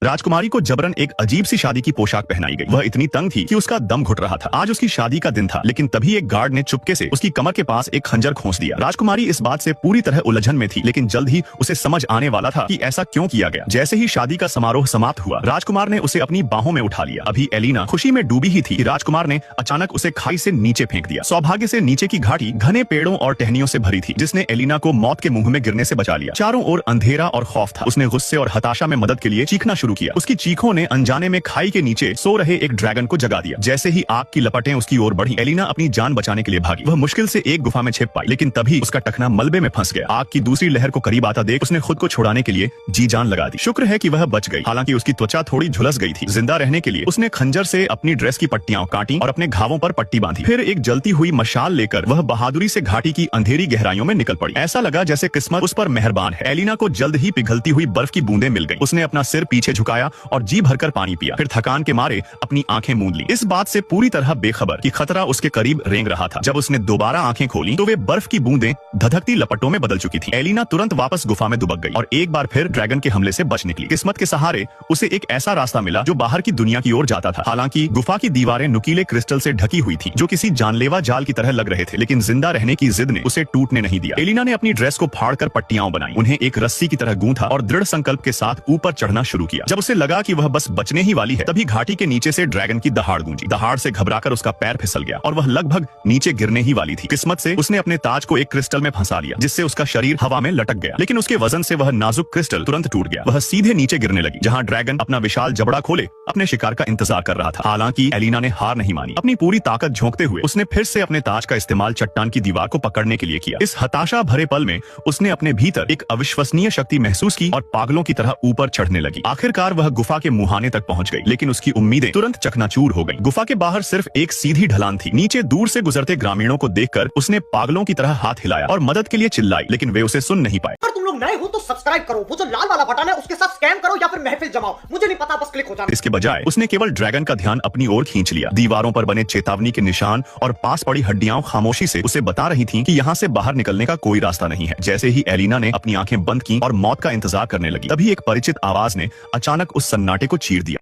राजकुमारी को जबरन एक अजीब सी शादी की पोशाक पहनाई गई। वह इतनी तंग थी कि उसका दम घुट रहा था। आज उसकी शादी का दिन था, लेकिन तभी एक गार्ड ने चुपके से उसकी कमर के पास एक खंजर खोस दिया। राजकुमारी इस बात से पूरी तरह उलझन में थी, लेकिन जल्द ही उसे समझ आने वाला था कि ऐसा क्यों किया गया। जैसे ही शादी का समारोह समाप्त हुआ, राजकुमार ने उसे अपनी बाहों में उठा लिया। अभी एलिना खुशी में डूबी ही थी कि राजकुमार ने अचानक उसे खाई से नीचे फेंक दिया। सौभाग्य से नीचे की घाटी घने पेड़ों और टहनियों से भरी थी, जिसने एलिना को मौत के मुंह में गिरने से बचा लिया। चारों ओर अंधेरा और खौफ था। उसने गुस्से और हताशा में मदद के लिए चीखना शुरू किया। उसकी चीखों ने अनजाने में खाई के नीचे सो रहे एक ड्रैगन को जगा दिया। जैसे ही आग की लपटें उसकी ओर बढ़ी, एलिना अपनी जान बचाने के लिए भागी। वह मुश्किल से एक गुफा में छिप पाई, लेकिन तभी उसका टखना मलबे में फंस गया। आग की दूसरी लहर को करीब आता देख उसने खुद को छुड़ाने के लिए जी जान लगा दी। शुक्र है कि वह बच गई, हालांकि उसकी त्वचा थोड़ी झुलस गई थी। जिंदा रहने के लिए उसने खंजर से अपनी ड्रेस की पट्टियां काटी और अपने घावों पर पट्टी बांधी। फिर एक जलती हुई मशाल लेकर वह बहादुरी से घाटी की अंधेरी गहराइयों में निकल पड़ी। ऐसा लगा जैसे किस्मत उस पर मेहरबान है। एलिना को जल्द ही पिघलती हुई बर्फ की बूंदें मिल गई। उसने अपना सिर पीछे झुकाया और जी भरकर पानी पिया। फिर थकान के मारे अपनी आंखें मूंद ली, इस बात से पूरी तरह बेखबर कि खतरा उसके करीब रेंग रहा था। जब उसने दोबारा आंखें खोली तो वे बर्फ की बूंदें धधकती लपटों में बदल चुकी थी। एलिना तुरंत वापस गुफा में दुबक गई और एक बार फिर ड्रैगन के हमले से बच निकली। किस्मत के सहारे उसे एक ऐसा रास्ता मिला जो बाहर की दुनिया की ओर जाता था। हालांकि गुफा की दीवारें नुकीले क्रिस्टल से ढकी हुई थी, जो किसी जानलेवा जाल की तरह लग रहे थे, लेकिन जिंदा रहने की जिद ने उसे टूटने नहीं दिया। एलिना ने अपनी ड्रेस को फाड़कर पट्टियां बनाई, उन्हें एक रस्सी की तरह गूंथा और दृढ़ संकल्प के साथ ऊपर चढ़ना शुरू किया। जब उसे लगा कि वह बस बचने ही वाली है, तभी घाटी के नीचे से ड्रैगन की दहाड़ गूंजी। दहाड़ से घबराकर उसका पैर फिसल गया और वह लगभग नीचे गिरने ही वाली थी। किस्मत से उसने अपने ताज को एक क्रिस्टल में फंसा लिया, जिससे उसका शरीर हवा में लटक गया, लेकिन उसके वजन से वह नाजुक क्रिस्टल तुरंत टूट गया। वह सीधे नीचे गिरने लगी, जहां ड्रैगन अपना विशाल जबड़ा खोले अपने शिकार का इंतजार कर रहा था। हालांकि एलिना ने हार नहीं मानी। अपनी पूरी ताकत झोंकते हुए उसने फिर से अपने ताज का इस्तेमाल चट्टान की दीवार को पकड़ने के लिए किया। इस हताशा भरे पल में उसने अपने भीतर एक अविश्वसनीय शक्ति महसूस की और पागलों की तरह ऊपर चढ़ने लगी। आखिरकार वह गुफा के मुहाने तक पहुंच गई, लेकिन उसकी उम्मीदें तुरंत चकनाचूर हो गई। गुफा के बाहर सिर्फ एक सीधी ढलान थी। नीचे दूर से गुजरते ग्रामीणों को देखकर उसने पागलों की तरह हाथ हिलाया और मदद के लिए चिल्लाई, लेकिन वे उसे सुन नहीं पाए। अगर तुम लोग नए हो तो सब्सक्राइब करो, वो जो लाल वाला बटन है उसके साथ स्कैम करो या फिर महफिल जमाओ, मुझे नहीं पता, बस क्लिक हो जाना। इसके बजाय उसने केवल ड्रैगन का ध्यान अपनी ओर खींच लिया। दीवारों पर बने चेतावनी के निशान और पास पड़ी हड्डियां खामोशी से उसे बता रही थीं कि यहाँ से बाहर निकलने का कोई रास्ता नहीं है। जैसे ही एलिना ने अपनी आंखें बंद की और मौत का इंतजार करने लगी, तभी एक परिचित आवाज ने अचानक उस सन्नाटे को चीर दिया।